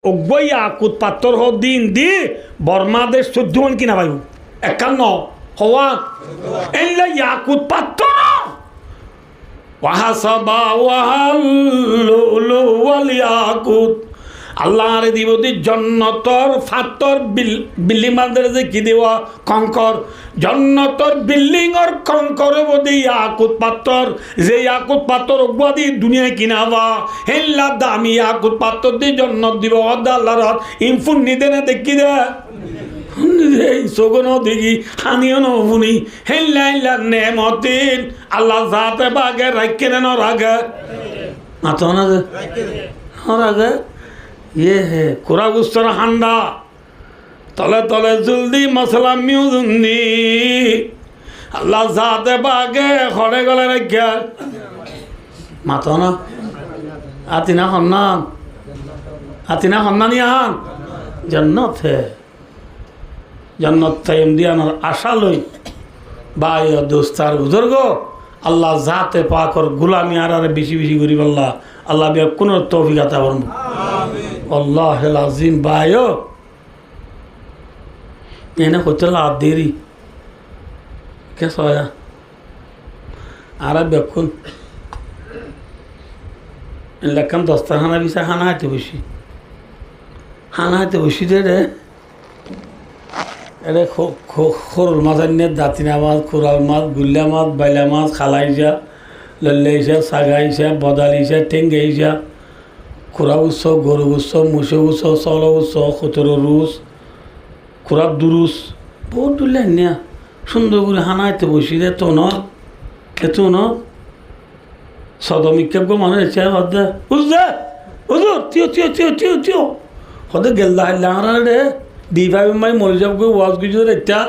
অগ্বই আকুত পাত্তর হ দিন দি বর্মাদেশ 14 মন কিনা পাইব 51 হওয়া এলা ইয়াকুত পাত্তর ওয়াহাসাবা ওয়াহালুলু ওয়াল ইয়াকুত আল্লাহর দিবদি জন্নতর ফাত্তর বিল্ডিং বান্ধে যে কি দেওয়া কঙ্কর জন্নতর বিল্ডিং ওর কঙ্কর বদি ইয়াকুত পাত্তর যে ইয়াকুত পাত্তর অগ্বাদি দুনিয়ায় কিনাবা হেল্লা দামি ইয়াকুত পাত্তর দি জন্নত দিব আল্লাহর ইনফুন নিদেনে দেখি দে এই সগন দেখি হানিও নবুনি হেল্লা হেল্লা নেমতিন আল্লাহ যাতে বাগে রাখে না রাগে মাতো না রাগে ये है कुरा गुस्तर हांडा तले तले जल्दी मसला म्यूजुंदी अल्लाह जाते बागे खड़े गले रखिया मातो ना आतिना खन्ना निहान जन्नत है इमदियान आशा लई भाई दोस्तार बुजुर्गो अल्लाह जाते पाक और गुलामी आरारे बिशी बिशी गरीब अल्लाह भी कुनो तौफीक अता फरमाए अल्लाह अज़ीम भाइयों इन्हें कुछ लाभ दे रही क्या सोया आरा बेकुन लकम दोस्तर खाना भी सा खाना है तो बशी दे रे अरे खोरुल माजान्ने दातिना माज खुराल माज गुल्ला माज बैला माज खालाइजा लल्लेइजा सागाइजा बदालिजा टेंगेइजा खुरा उत्सव गरु उत्सव मुसे उत्सव सौल उत्सव खुतरो रूस खुरा दुरुस बहुत दुल्हनिया सुंदर করে হানাইতে বসি রে তো না এতো না সদমিকে গো মানে চাই হদে উজে উজুর তিও হদে গেলদা লারা রে দিভাই মাই মরে যাব গো ওয়াজ গিজো রে তা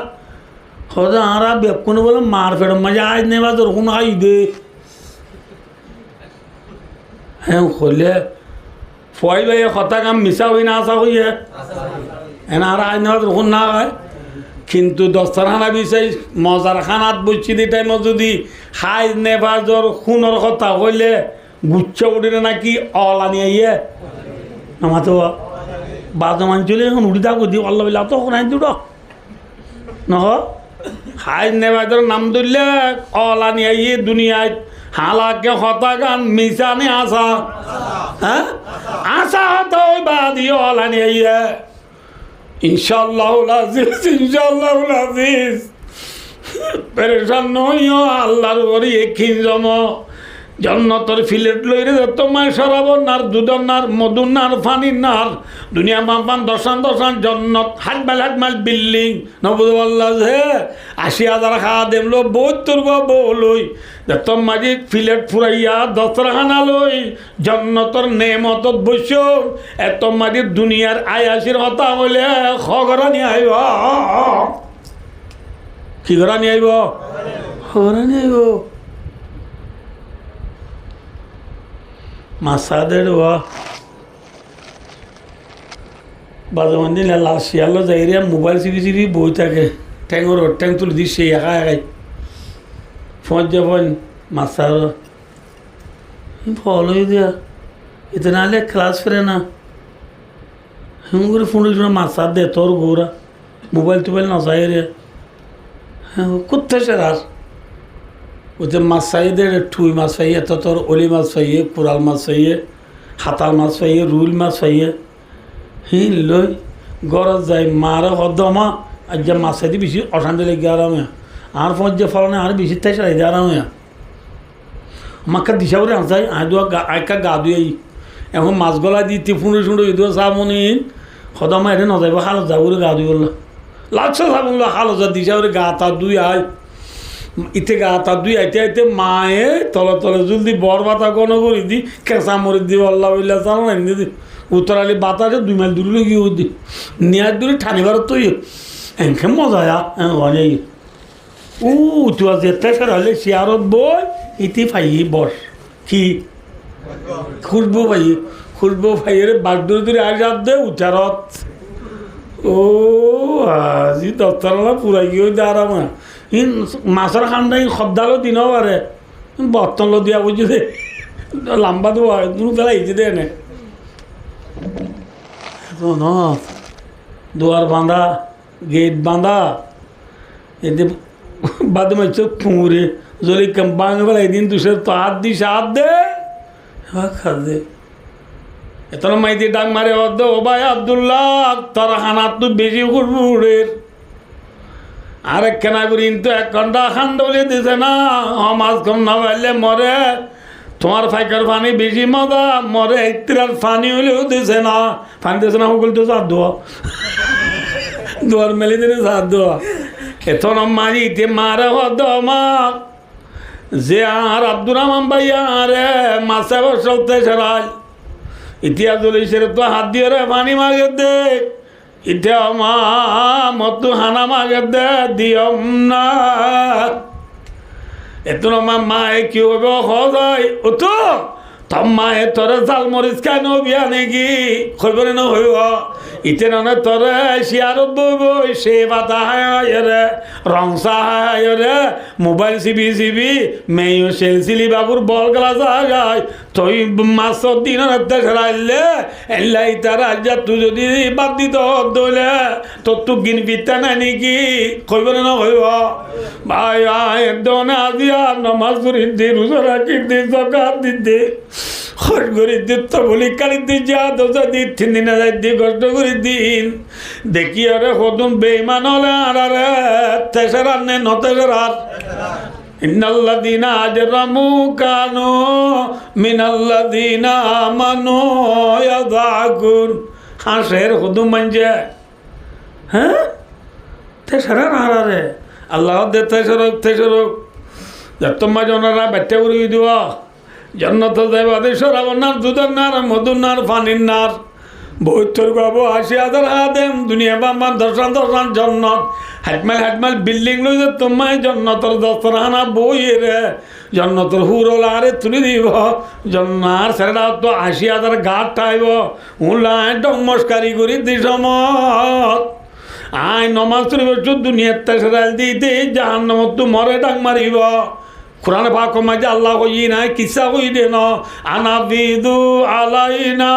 হদে আরা বেকুন বলে মার ফেড় মজা আজ নেবা তোর কোন আই দে হ্যাঁ খোলে ফয় ভাই কথা কাম মিশা হই না আসা হই এনার আজ না তখন না হয় কিন্তু দস্তরখানা বিষয় মজার খানাত বসছি দি টাইম যদি হাই নেবাজর খুনের কথা হইলে গুচ্ছ উঠিলে নাকি অলানি আইয়ে আমার তো বাজো মানছিল এখন উঠি থাকো দি অল্লা বিলা তো শোনাই দিল নহ হাই নেবাজর নাম ধরলে অলানি আইয়ে দুনিয়ায় হালাকে হতা গান মিশানে আসা হ্যাঁ আসা হতো ওই বাদি অলানি আইয়ে ইনশাআল্লাহুল আজিজ পেরেশান নইও আল্লাহর ওরে একিন জম জন্নতর ফিলেট লইরে তোমায় সরাবনার দুধনার মধুনার ফানিনার দুনিয়া মাপান দশান জন্নত হাটমাল বিল্ডিং নবুদ আল্লাহ যে ৮০,০০০ খাদেম লো ৭২ গো বলই দতম মাঝি ফিলেট ফুরাইয়া দস্তরখানা লই জন্নতর নেমতত বসছ এত মাঝি দুনিয়ার আয়াসির হতা হইলে খগরা নিয়ে আইব কি ঘরা নিয়ে আইব খগরা নিয়ে আইব মাসাদের বাজমান্দি লাল শিয়ালো যাইরিয়া মোবাইল চিবি বই থাকে ট্যাঙ্গর ট্যাং তুলে দিচ্ছে একাই ফোন যাবেন মাসার ফল হয়ে দিয়া এতে নাহলে ক্লাস ফেরে না হেম করে ফোন মাসার দে তোর গৌরা মোবাইল টোবাইল না যাই রে হ্যাঁ কোথায় সেরার ওতে মাছ চাইয়ে ঠুই মাছ পাইয়ে তো তোর অলি মাছ পাইয়ে কোরাল মাছ পাইয়ে হাতাল মাছ পাইয়ে রুল মাছ পাইয়ে লই গরজ যাই মার হদমা আর যে মাছ চাইতে বেশি অশান্তি লেগে আরামে আর ফোন যে ফলনে আর বেশি তাই চাই আরামে আমাকে দিশা করে আনসাই আইকা গা ধুই এখন মাছ গলা দি টিফুনে শুনে ইদুয়া চামনি হদমা এটা নজাইব হালত যাব গা ধুই বললো লাগছে চাবল হালত দিশা করে গা তা দুই আয় ইতে গা তা দুই আইতে মায়ে তলে তলে জলদি বর বাতা গণ করি দি কেঁচা মরি দি আল্লাহ বললা চাল না দি উত্তরালি বাতাসে 2 মাইল দূরে গিয়ে দি নিয়ার দূরে ঠানিবার তো এনখে মজা অনেক তুই যেতে ফের হলে শিয়ারত বই ইতি ফাই বস কি খুশবু ভাইয়ের বাঘ দূরে আর যাত দে উচারত ও আজি দপ্তরা পুরাই গিয়ে দে আরাম মাছের খান্ডা শব্দালো দিনও পারে বর্তন লো দিয়া বুঝি দে লম্বা দেওয়া দুটো বেলা ইজি দে এনে দুয়ার বাঁধা, গেট বাঁধা, এতে বাদে মারছে ফুঁড়ে জলি বাঙে বেলা এদিন দুশের তো হাত দিস হাত দে খাদে এত মাইতি ডাক মারে অর্ধ ও ভাই আবদুল্লাহ তোর হানাত তো বেশি উড়ের আরেক কেনা করি তো 1 ঘন্টা খান্ড বলে দিছে না মাছ কম না পারলে মরে তোমার ফাইকার পানি বেশি মজা মরে একটির পানি হলেও দিছে না পানি দিছে না সকল তো চার দোয়া দুয়ার মেলে দিলে চার দোয়া এতন মারিতে মারে হদ আমার যে আর আব্দুর রহমান ভাইয়া আরে মাছে বসতে সেরাই ইতিহাস চলিসের তো হাত দিয়ে রে পানি মাগে দে ইতিহা মা মতো হানা মাগে দে দিয়ম না এত মায়ে কি হবে হয় ও তো তোর মায়ে তোরে জাল মরিচ কেন বিয়া নাকি খবরে ন হইব ইতে ননে তোরে শিয়ারত বইব সে বাতা হায় রে রংসা হায় রে মোবাইল চিবি মেয়ে সেলসিলি বাবুর বল গলা জাগায় তুই মাসর দিন হেরাইলে এলাই তার আজ্ঞা তুই যদি বাদ দিত দইলে তোর তো গিন পিতা নাই নাকি খবরে ন হইব ভাই একদম আজি আর নমাজ পড়ি দি রোজা রাখি দি জকাত দিতে খরচ করে দিত তো বলি কালি দি যা দোজা দি 3 দিন যাই দি কষ্ট করে দিন দেখি আরে কদম বেঈমান হলে আর আরে তেসরার নে নতেসরার ইন্নাল্লাযীনা আজরামু কানু মিনাল্লাযীনা আমানু ইয়াযাকুন হাসের কদম মানজে হ্যাঁ তেসরার আর আরে আল্লাহ দে তেসরক যতমা জনরা বেটে উড়ি দিও জন্নত যাইবা দেশর আপনার দুধের নার মধুর নার পানির নার বৈতর গাবো 80,000 আদেম দুনিয়া বাম্বা দর্শন জন্নত হাটমাল বিল্ডিং লই যে তোমায় জন্নতর দস্তরখানা বই রে জন্নতর হুরল আরে তুলি দিব জন্নার সেটা তো 80,000 গাঁট টাইব উলায় ডমস্কারি করি দিসমত আই নমাজ পড়িব দুনিয়ার তেসরাল দিতে জাহান্নামত তো মরে ডাক মারিব কোরআনে পাক মাঝে আল্লাহ কই নাই কিসা কই দেন আনাবিদু আলাইনা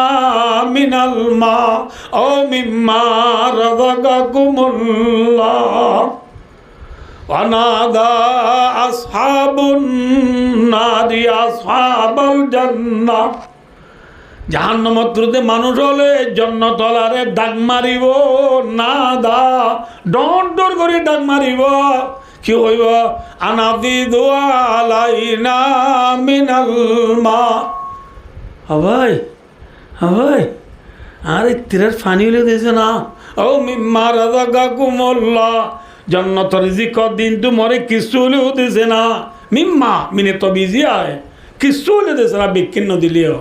মিনাল মা ও মিম্মা রাযাকাকুমুল্লাহ ওয়ানাদা আসহাবুন নারি আসহাবাল জান্নাহ জাহান্নামত তুলতে মানুষ হলে জান্নাত ওয়ালারে ডাক মারিব না দা ডর করে ডাক মারিব কি হইব আনাবিদু আলাইনা মিনাল মা ভাই আরে তিরার পানি হলে দিয়েছে না ও মিম্মা রাযাকাকুমুল্লাহ জান্নাত রিজিক দিন তো মরে কিছু হলেও দিয়েছে না মিম্মা মিনে তো বিজি আয় কিছু হলে দিয়েছে না বিক্ষিন্ন দিলেও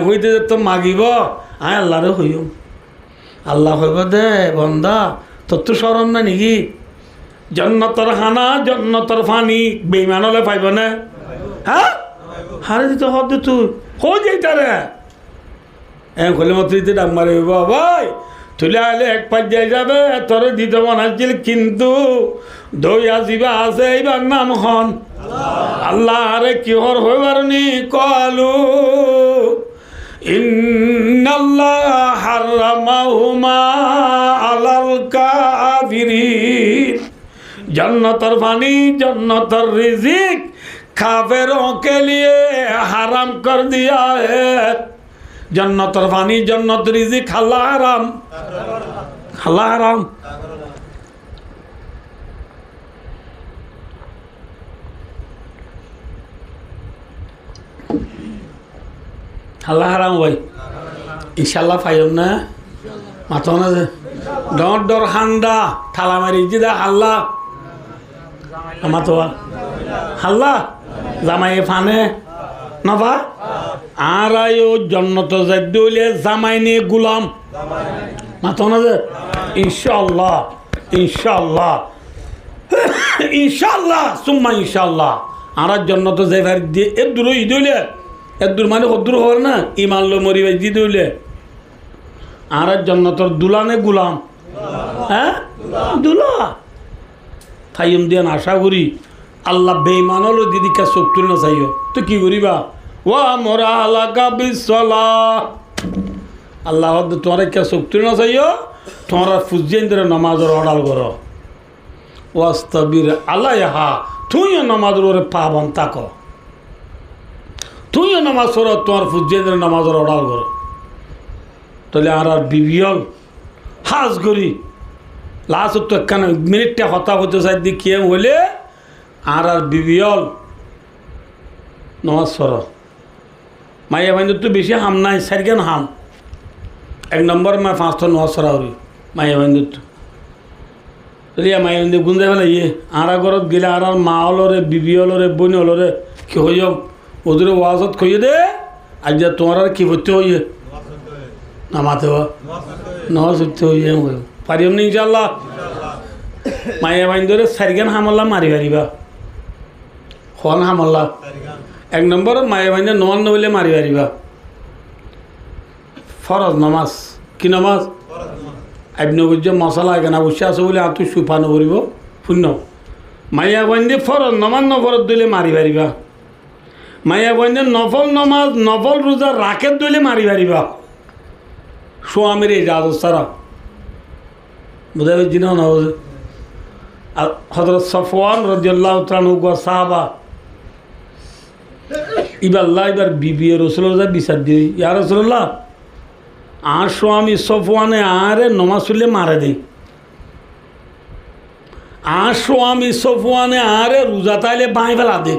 হইতে তো মাগিব আয় আল্লাহরে হইম আল্লাহ হইব দে বন্দা তোর তো শরম না নাকি জন্নতর খানা জন্নতর ফানি বেইমান হলে পাইব না হ্যাঁ হারে দিতে হদ তুই হয়ে যাইতারে হলে মাত্র দিতে ডাক মারে ভাই তুলে আইলে 1 পর্যায়ে যাবে তোরে দিতে বানাইছিল কিন্তু দই আসিবা আছে এইবার নাম হন আল্লাহ আরে কিহর হইবার নি কলু ইন্নাল্লাহ হারামাহুমা আলাল কাফিরিন जन्नतर पानी जन्नतर रिजिक काफिरों के लिए हराम कर दिया है जन्नतर पानी जन्नत रिजिक अल्लाह हराम अल्लाह हराम भाई इंशाल्लाह फायम ना मातो ना डर हांडा थाला मारी जिदा हल्ला মাতোয়া হাল্লা জামাই ফানে নবা আর আয়ো জন্নত যাইতে হইলে জামাই নিয়ে গুলাম মাতো না যে ইনশাআল্লাহ সুম্মা ইনশাআল্লাহ আর জন্নত যাই ভাই দিয়ে এর দূর ঈদ হইলে এর দূর মানে কদ্দূর হওয়ার না ইমান লো মরি ভাই দিতে হইলে আর জন্নতর দুলানে গুলাম হ্যাঁ দুলা থাইম দিয়ান আশা করি আল্লাহ বেঈমান হলো দিদিকা চোখ তুলে না চাইও তো কি করিবা ওয়া মোরা আলাকা বিসলা আল্লাহ তোমার কে শক্তি না চাইও তোমরা ফুজিয়েন্দ্র নামাজের অর্ডার করো ওয়াস্তাবির আল্লাহ হা তুইও নামাজের ওরে পাবন তাকো তুইও নামাজ করো তোমার ফুজিয়েন্দ্র নামাজের অর্ডার করো তাহলে আর বিবিয়ল হাজ করি লাস্ট তো একখানে মিনিটটা হতা হতে চাই দেখিয়ে হলে আর বিবিয়ল নমাজ সর মাইয়া বাইন্দুর তো বেশি হাম নাই সারিকেন হাম 1 নম্বর মা 5টা নমাজ সরা হরি মাইয়া বাইন্দুর তো মাইয়া বাইন্দু গুঞ্জে ফেলে আর ঘরত গেলে আর মা হলরে বিবি হলরে বোন হলরে কি হই ওদের ওয়াজত কইয়ে দে আজ যা তোমার আর কি হতে হইয়ে নামাতে নমাজ হতে হইয়ে পারিম নি ইনশাল্লাহ মাইয়া বাইন্দরে সারিকেন হামল্লা মারি পারিবা হন হামল্লা 1 নম্বর মায়ে বাইন্দে নন নবলে মারি পারিবা ফরজ নমাজ কি নমাজ আইবনগর যে মশলা এখানে বসে আছে বলে আত সুফানো করিব শূন্য মাইয়া বাইন্দে ফরজ নমাজ নফরত দিলে মারি পারিবা মাইয়া বাইন্দে নফল নমাজ নফল রোজা রাকেত দিলে মারি পারিবা স্বামীর এই জাহাজ সারা বুঝা পেয়েছি না হযরত সফওয়ান রাদিয়াল্লাহু তাআলা গো সাহাবা এবার বিবি রসুল্লাহ বিচার দিই ইয়া রসুল্লাহ আর স্বামী সফওয়ানে আরে নমাজ পড়লে মারে দেয় আর স্বামী সফওয়ানে আরে রোজা তাইলে বাঁই ফেলা দে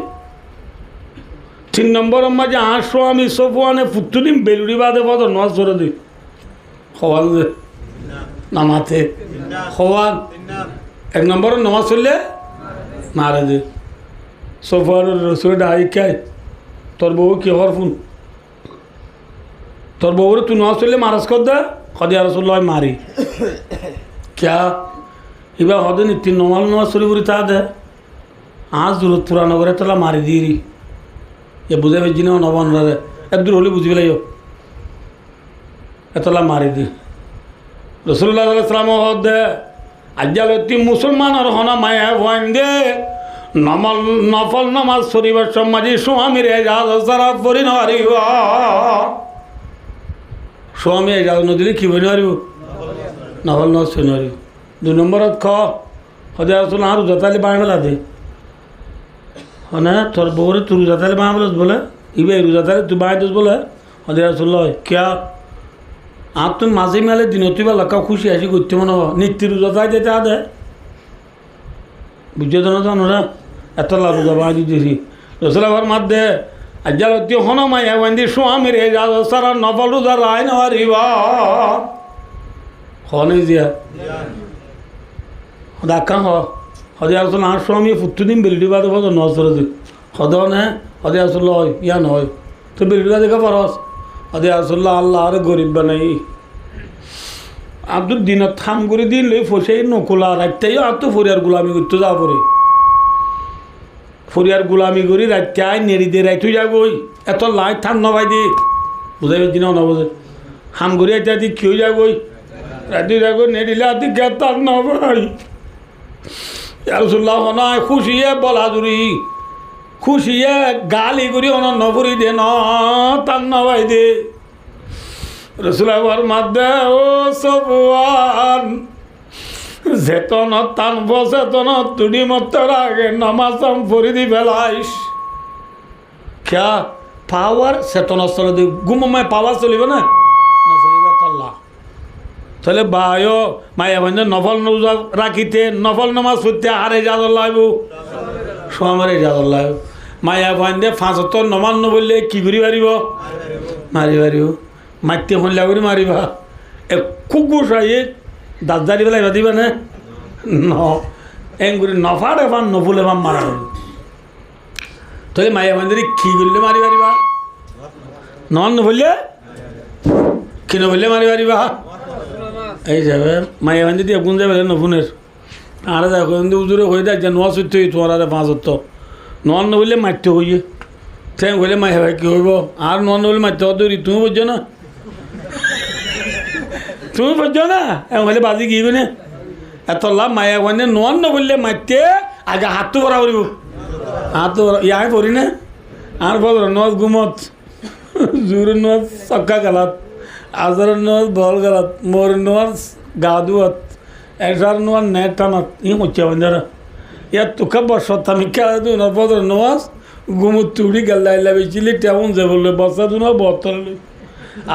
3 নম্বর মাঝে আর স্বামী সফওয়ানে ফুটুনিম বেলুড়ি বাদে পদ নমাজ পড়ে দিই হওয়াল দে নামাতে হওয়াল 1 নম্বর নমাজ পড়লে মারে দে সফওয়ান রসুল ডাই খায় তোর বউ কি হর ফোন তোর বউরে তুই নমাজ পড়লে মারাজ কর দে হদে রসুল্লাহ মারি ক্যা এবার হদে নীতি নমাজ চলি বুড়ি তা দে আজ দূরত পুরানো করে তোলা মারি দিই এ বুঝে পেয়েছি না নবান রে একদূর হলে বুঝি পেলাই এতলা মারি দি রসুল্লাহ সাল্লাম হদে আজ্জাল মুসলমান আর হনা মায়া ভয়েন দে নফল নামাজ শরীফের সমাজে স্বামীর এজাজ সারা পরি নারিব স্বামী এজাজ নদীরে কি বই নারিব নফল নামাজ শুই নারিব 2 নম্বরত খ হদে আসল আর রোজাতালি বাঁ বেলা দে হনে তোর বউরে তুই রোজাতালি বাঁ বেলাস বলে ইবে রোজাতালি তুই বাঁ দোস বলে হদে আসল ক্যা আর তুমি মাঝে মেলে দিনতি বা লক্কা খুশি আসি করতে মনে হো নিত্যি রোজাতাই যেতে আদে বুঝে তো না জানোরা এত লাভ যাবা দিতেছি রসুলাবার মাধ্যে আজ্জাল হন মাইয়া বান্দি স্বামীর এজাজ সারা নফল রোজা রায় নারিবা হনে দিয়া দেখা হদে আসল আর স্বামী ফুটুদিন বেলডি বাদে পদ নজর দি হদ নে হদে আসল হয় ইয়া নয় তো বেলডি দেখা পারস হদে আসল আল্লাহ আর গরিব বানাই আব্দুল দিনত থাম করে দিন লই ফসে নকলা রাখতেই আর তো ফরিয়ার গুলামি করতে যা পরে ফরিয়ার গুলামি করি রাখতে আয় নেড়ি দিয়ে রাখতে যাবই এত লাইট থাম নবাই দি বুঝাই দিন না বোঝে হাম করি এটা দি কেউ যাবই রাতে যাবো নেড়িলে আদি গেতার নবাই রসুল্লাহ নয় খুশিয়ে বলা জুড়ি খুশিয়ে গালি করি অনন্য করি দে ন তার নবাই দে রসুলাবার মাধ্যে ও সফওয়ান যেতন তান বসেতন তুড়ি মতের আগে নামাজাম ফরি দি ফেলাইস খেয়া পাওয়ার চেতন চলে দি গুমায় পাওয়ার চলিবে না চলিবে তল্লা তাহলে বায়ো মায়া বন্ধু নফল নজা রাখিতে নফল নামাজ পড়তে আরে যাদর লাগব সোমারে যাদর লাগব মায়া বন্ধে 75 নমান বললে কি করি পারিব মারি পারিব মারতে হল্লা করে মারিবা খুব গোসাইয়ে দাঁত জারি পেলাই দিবা না এগুলি নফার এবার নফুল এবার মারা তাহলে মায়া বন্ধে কি করলে মারি পারিবা নন নফুললে কি নফুললে মারি পারিবা এই যাবে মায়া বান্ধি দিয়ে গুণ যাবে নফুনের আর দেখো কিন্তু উজুরে হয়ে দেয় যে নোয়া সত্যি হই তোমার 5 নন নবলে মারতে হইয়ে তাই হইলে মায়া ভাই কি হইব আর নন নবলে মারতে হতো তুমি বুঝছো না তুমি বুঝছো না এমন হলে বাজি কি না এত লাভ মায়া বান্ধে নন নবললে মারতে আগে হাতটো ভরা করিব হাতটো ইয়াই পড়ি না আর বল নজ গুমত জোর নজ চক্কা গালাত আজরের নামাজ বল গেলাত মোর নামাজ গা ধুয়াত এসার নামাজ নেট টানাত ই হচ্ছে বন্ধুরা ইয়ার তোকে বর্ষত আমি খেলা দিই না বদর নামাজ গুমুর তুড়ি গেল্লা বেচিলি তেমন যে বললে বর্ষা দুনা বর্তল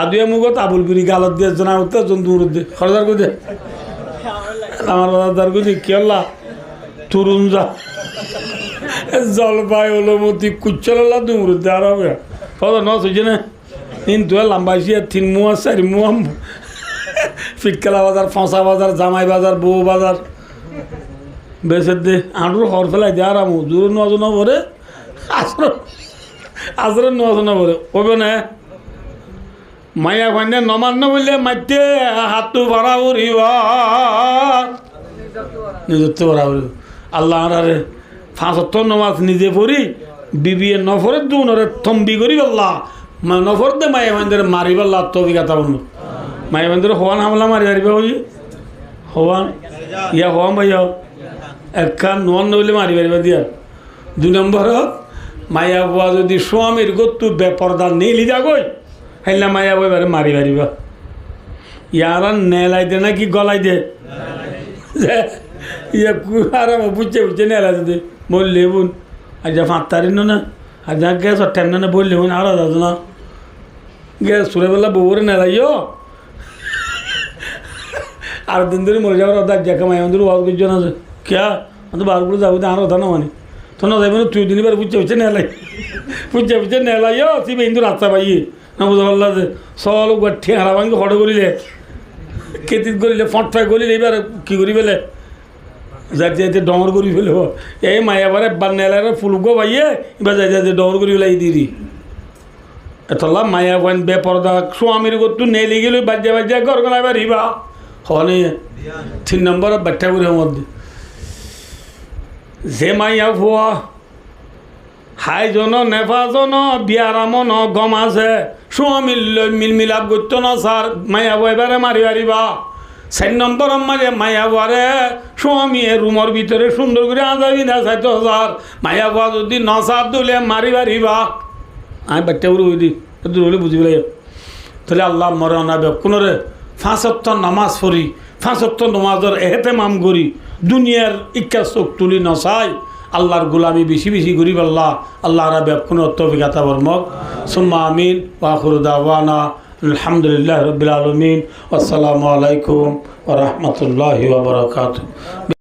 আদুয়া মুগত আবুল বিরি গালত দিয়ে জনা উঠতে জন দূর দে খরদার করে দে আমার দাদার করে কি আল্লাহ তুরুন যা জলপাই হলো মতি কুচ্চলা দূর দে আর হবে ফদর নস হয়েছে না কিন্তু লাম্বাইছি তিন মুয়া চারি মুয়া ফিটকেলা বাজার ফসা বাজার জামাই বাজার বউ বাজার বেসের দে আঁটুর হর ফেলাই দে আরামু দূর নজন ভরে আসরের নজন ভরে কবে না মাইয়া ফাইনে নমান্য বললে মাইতে হাতু ভরা উড়িবা নিজত্ব ভরা উড়িব আল্লাহ আরে ৫ নমাজ নিজে পড়ি বিবিএ নফরের দু নরে থম্বি করি আল্লাহ নফর দে মাইয়া ফাইন্দের মারিব আল্লাহ তবিকাতা বন্ধু মাইয়া ফাইন্দের হওয়ান হামলা মারি মারিবা হই হওয়ান ইয়া হওয়ান ভাইয়া একখান নোয়ান নইলে মারি মারিবা দিয়া ২ নম্বরত মাইয়া বুয়া যদি স্বামীর গত্তু বেপরদা নেইলি যাগই হেলনা মাইয়া বই বারে মারি মারিবা ইয়ারা নেলাই দে নাকি গলাই দে ইয়া আরাম বুঝছে বুঝছে নেলাই দে বললে বোন আর যা ৫ তারিখ না আর যা গ্যাস টেন না বললে বোন আর দাদু না গ্যাস সুরেবেলা বউরে নেলাইও আর দিন ধরে মরে যাওয়ার দাগ যাকে মাইয়া মন্দির ওয়াজ করছো না ক্যা তো বারগুলো যাবো আর ওঠা না মানে তো না যাইব না তুই দিনবার বুঝছে বুঝছে নেলাই বুঝছে নেলাইও তুই কিন্তু রাস্তা পাইয়ে না বুঝতে পারলা যে সল গাঠি হারা ভাঙি ফটো করিলে খেতিত করিলে ফটফাই করিলে এবার কী করি ফেলে যার যাইতে ডমর করি ফেলে এই মায়াবারে নেলার ফুলগো পাইয়ে এবার যাই যাই ডমর করি ফেলে দিদি এতলা মায়া বান বেপরদা স্বামীর গত্তু নেলি গেল বাজ্যা বাজ্যা ঘর গলা বাড়িবা হলে ৩ নম্বর ব্যাখ্যা করে মধ্যে যে মাইয়া ভুয়া হাই জন নেফা জন বিয়ারামন গম আছে স্বামীর মিলমিলাপ করতো না স্যার মাইয়া এবারে মারি মারিবা ৪ নম্বর মারে মাইয়া বারে স্বামী রুমের ভিতরে সুন্দর করে আজাবি না চাইতো স্যার মাইয়া বা যদি নসার দিলে মারি মারিবা আমি বাচ্চা করে ওই দিই দূর হলে বুঝি পেলে তাহলে আল্লাহ মরে অনাবে কোনোরে ৫ ওয়াক্ত নামাজ পড়ি ৫ ওয়াক্ত নামাজের এহতেমাম করি দুনিয়ার ইচ্ছা চোখ তুলি নচাই আল্লাহর গোলামি বেশি বেশি করি আল্লাহ আল্লাহ রাবে কোনো তৌফিক বর্মক সুম্মা আমিন ওয়া আখিরু দাওয়ানা আলহামদুলিল্লাহ রাব্বিল আলামিন আসসালামু আলাইকুম ওয়া রাহমাতুল্লাহি ওয়া বারাকাতুহু।